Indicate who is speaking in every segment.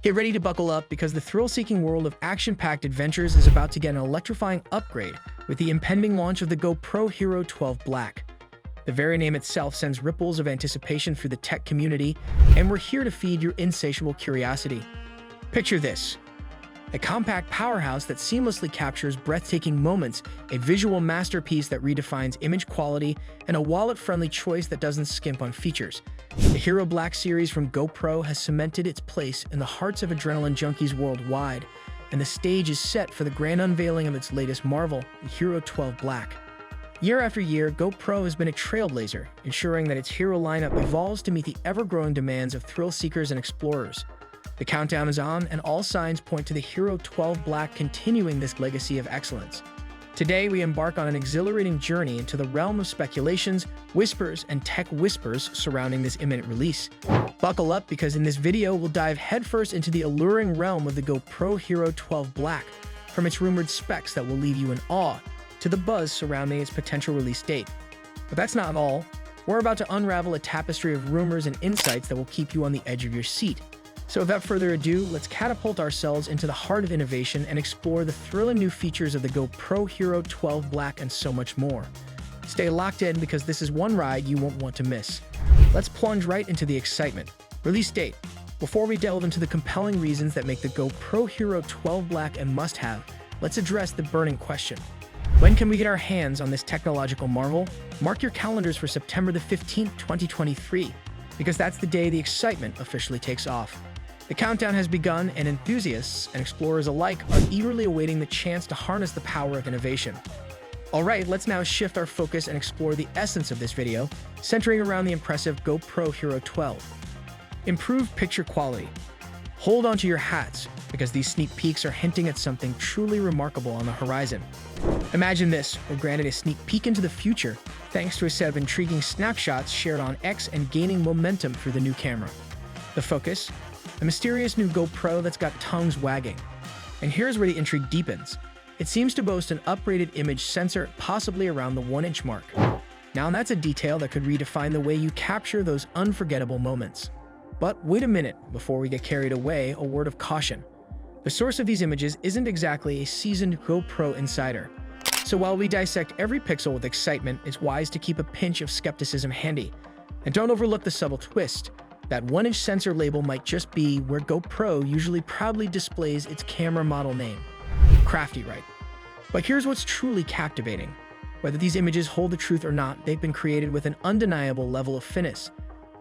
Speaker 1: Get ready to buckle up because the thrill-seeking world of action-packed adventures is about to get an electrifying upgrade with the impending launch of the GoPro Hero 12 Black. The very name itself sends ripples of anticipation through the tech community, and we're here to feed your insatiable curiosity. Picture this: a compact powerhouse that seamlessly captures breathtaking moments, a visual masterpiece that redefines image quality, and a wallet-friendly choice that doesn't skimp on features. The Hero Black series from GoPro has cemented its place in the hearts of adrenaline junkies worldwide, and the stage is set for the grand unveiling of its latest marvel, the Hero 12 Black. Year after year, GoPro has been a trailblazer, ensuring that its Hero lineup evolves to meet the ever-growing demands of thrill-seekers and explorers. The countdown is on, and all signs point to the Hero 12 Black continuing this legacy of excellence. Today, we embark on an exhilarating journey into the realm of speculations, whispers, and tech whispers surrounding this imminent release. Buckle up because in this video, we'll dive headfirst into the alluring realm of the GoPro Hero 12 Black, from its rumored specs that will leave you in awe, to the buzz surrounding its potential release date. But that's not all. We're about to unravel a tapestry of rumors and insights that will keep you on the edge of your seat. So without further ado, let's catapult ourselves into the heart of innovation and explore the thrilling new features of the GoPro Hero 12 Black and so much more. Stay locked in because this is one ride you won't want to miss. Let's plunge right into the excitement. Release date. Before we delve into the compelling reasons that make the GoPro Hero 12 Black a must-have, let's address the burning question. When can we get our hands on this technological marvel? Mark your calendars for September the 15th, 2023, because that's the day the excitement officially takes off. The countdown has begun, and enthusiasts and explorers alike are eagerly awaiting the chance to harness the power of innovation. Alright, let's now shift our focus and explore the essence of this video, centering around the impressive GoPro Hero 12. Improved picture quality. Hold onto your hats, because these sneak peeks are hinting at something truly remarkable on the horizon. Imagine this: we're granted a sneak peek into the future, thanks to a set of intriguing snapshots shared on X and gaining momentum through the new camera. The focus? A mysterious new GoPro that's got tongues wagging. And here's where the intrigue deepens. It seems to boast an upgraded image sensor, possibly around the 1-inch mark. Now that's a detail that could redefine the way you capture those unforgettable moments. But wait a minute, before we get carried away, a word of caution. The source of these images isn't exactly a seasoned GoPro insider. So while we dissect every pixel with excitement, it's wise to keep a pinch of skepticism handy. And don't overlook the subtle twist. That 1-inch sensor label might just be where GoPro usually proudly displays its camera model name. Crafty, right? But here's what's truly captivating. Whether these images hold the truth or not, they've been created with an undeniable level of finesse.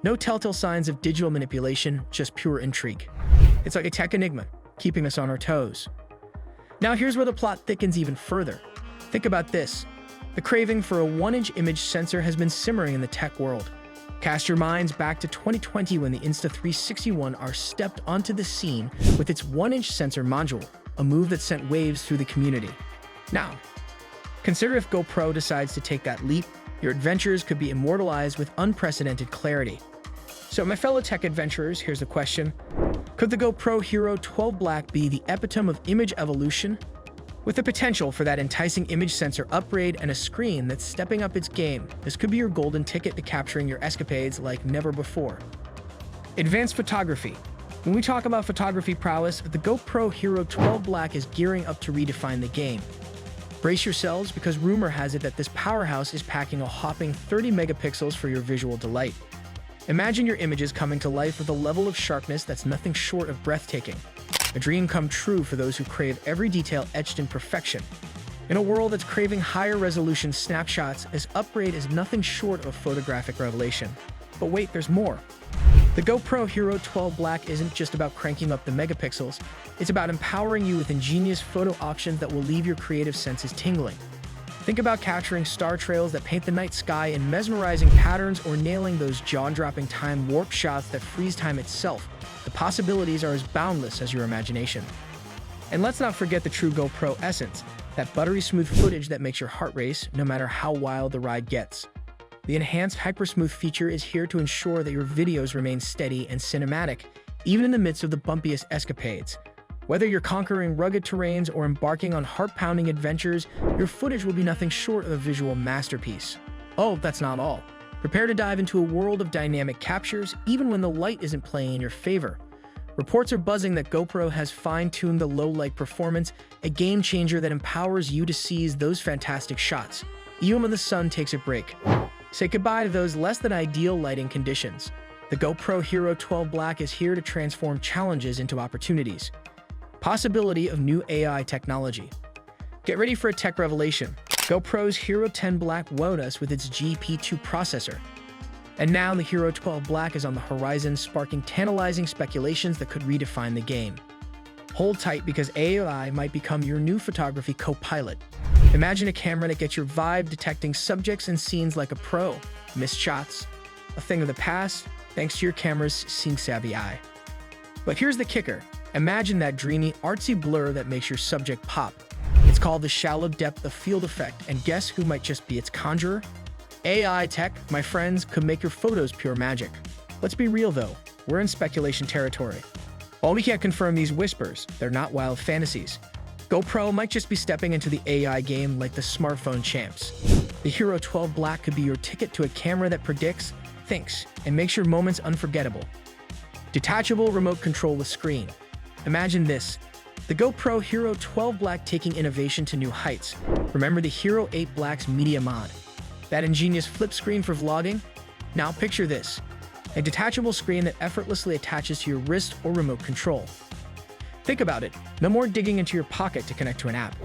Speaker 1: No telltale signs of digital manipulation, just pure intrigue. It's like a tech enigma, keeping us on our toes. Now here's where the plot thickens even further. Think about this. The craving for a 1-inch image sensor has been simmering in the tech world. Cast your minds back to 2020 when the Insta361R stepped onto the scene with its 1-inch sensor module, a move that sent waves through the community. Now, consider if GoPro decides to take that leap, your adventures could be immortalized with unprecedented clarity. So my fellow tech adventurers, here's the question. Could the GoPro Hero 12 Black be the epitome of image evolution? With the potential for that enticing image sensor upgrade and a screen that's stepping up its game, this could be your golden ticket to capturing your escapades like never before. Advanced photography. When we talk about photography prowess, the GoPro Hero 12 Black is gearing up to redefine the game. Brace yourselves because rumor has it that this powerhouse is packing a whopping 30 megapixels for your visual delight. Imagine your images coming to life with a level of sharpness that's nothing short of breathtaking. A dream come true for those who crave every detail etched in perfection. In a world that's craving higher resolution snapshots, this upgrade is nothing short of a photographic revelation. But wait, there's more. The GoPro Hero 12 Black isn't just about cranking up the megapixels, it's about empowering you with ingenious photo options that will leave your creative senses tingling. Think about capturing star trails that paint the night sky in mesmerizing patterns or nailing those jaw-dropping time warp shots that freeze time itself. The possibilities are as boundless as your imagination. And let's not forget the true GoPro essence, that buttery smooth footage that makes your heart race no matter how wild the ride gets. The enhanced hypersmooth feature is here to ensure that your videos remain steady and cinematic, even in the midst of the bumpiest escapades. Whether you're conquering rugged terrains or embarking on heart-pounding adventures, your footage will be nothing short of a visual masterpiece. Oh, that's not all. Prepare to dive into a world of dynamic captures, even when the light isn't playing in your favor. Reports are buzzing that GoPro has fine-tuned the low-light performance, a game-changer that empowers you to seize those fantastic shots, even when the sun takes a break. Say goodbye to those less-than-ideal lighting conditions. The GoPro Hero 12 Black is here to transform challenges into opportunities. Possibility of new AI technology. Get ready for a tech revelation. GoPro's Hero 10 Black wowed us with its GP2 processor. And now the Hero 12 Black is on the horizon, sparking tantalizing speculations that could redefine the game. Hold tight because AI might become your new photography co-pilot. Imagine a camera that gets your vibe, detecting subjects and scenes like a pro. Missed shots, a thing of the past, thanks to your camera's scene-savvy eye. But here's the kicker. Imagine that dreamy, artsy blur that makes your subject pop. It's called the shallow depth of field effect, and guess who might just be its conjurer? AI tech, my friends, could make your photos pure magic. Let's be real though, we're in speculation territory. While we can't confirm these whispers, they're not wild fantasies. GoPro might just be stepping into the AI game like the smartphone champs. The Hero 12 Black could be your ticket to a camera that predicts, thinks, and makes your moments unforgettable. Detachable remote control with screen. Imagine this. The GoPro Hero 12 Black taking innovation to new heights. Remember the Hero 8 Black's media mod? That ingenious flip screen for vlogging? Now picture this. A detachable screen that effortlessly attaches to your wrist or remote control. Think about it. No more digging into your pocket to connect to an app.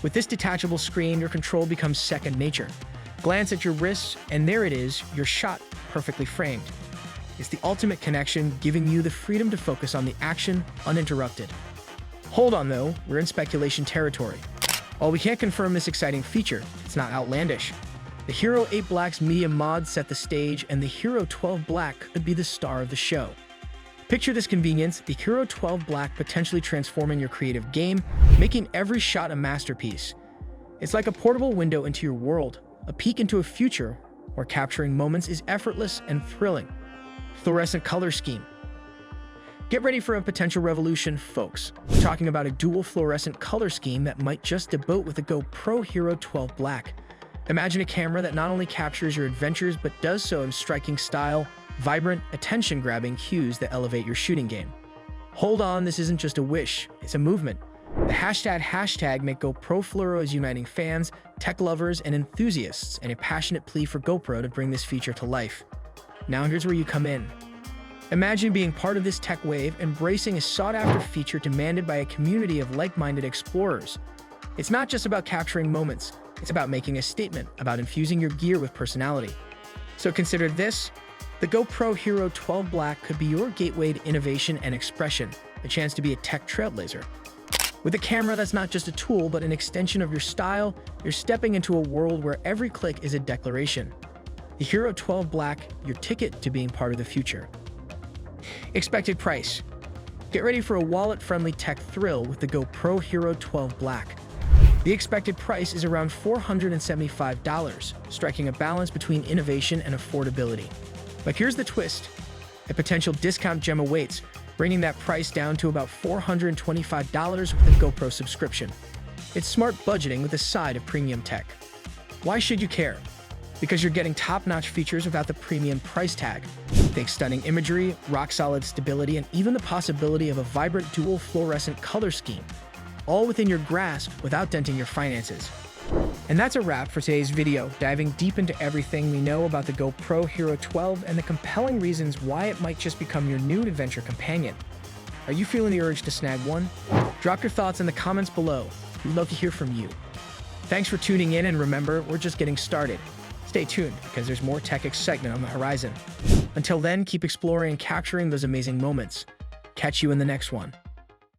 Speaker 1: With this detachable screen, your control becomes second nature. Glance at your wrist, and there it is, your shot, perfectly framed. It's the ultimate connection, giving you the freedom to focus on the action uninterrupted. Hold on though, we're in speculation territory. While we can't confirm this exciting feature, it's not outlandish. The Hero 8 Black's media mod set the stage, and the Hero 12 Black could be the star of the show. Picture this convenience, the Hero 12 Black potentially transforming your creative game, making every shot a masterpiece. It's like a portable window into your world, a peek into a future where capturing moments is effortless and thrilling. Fluorescent color scheme. Get ready for a potential revolution, folks. We're talking about a dual fluorescent color scheme that might just debut with the GoPro Hero 12 Black. Imagine a camera that not only captures your adventures, but does so in striking style, vibrant, attention-grabbing hues that elevate your shooting game. Hold on, this isn't just a wish, it's a movement. The hashtag Make GoPro Fluoro is uniting fans, tech lovers, and enthusiasts in a passionate plea for GoPro to bring this feature to life. Now here's where you come in. Imagine being part of this tech wave, embracing a sought-after feature demanded by a community of like-minded explorers. It's not just about capturing moments, it's about making a statement, about infusing your gear with personality. So consider this. The GoPro Hero 12 Black could be your gateway to innovation and expression, a chance to be a tech trailblazer. With a camera that's not just a tool, but an extension of your style, you're stepping into a world where every click is a declaration. The Hero 12 Black, your ticket to being part of the future. Expected price. Get ready for a wallet-friendly tech thrill with the GoPro Hero 12 Black. The expected price is around $475, striking a balance between innovation and affordability. But here's the twist. A potential discount gem awaits, bringing that price down to about $425 with a GoPro subscription. It's smart budgeting with a side of premium tech. Why should you care? Because you're getting top-notch features without the premium price tag. Think stunning imagery, rock-solid stability, and even the possibility of a vibrant dual fluorescent color scheme, all within your grasp without denting your finances. And that's a wrap for today's video, diving deep into everything we know about the GoPro Hero 12 and the compelling reasons why it might just become your new adventure companion. Are you feeling the urge to snag one? Drop your thoughts in the comments below. We'd love to hear from you. Thanks for tuning in, and remember, we're just getting started. Stay tuned, because there's more tech excitement on the horizon. Until then, keep exploring and capturing those amazing moments. Catch you in the next one.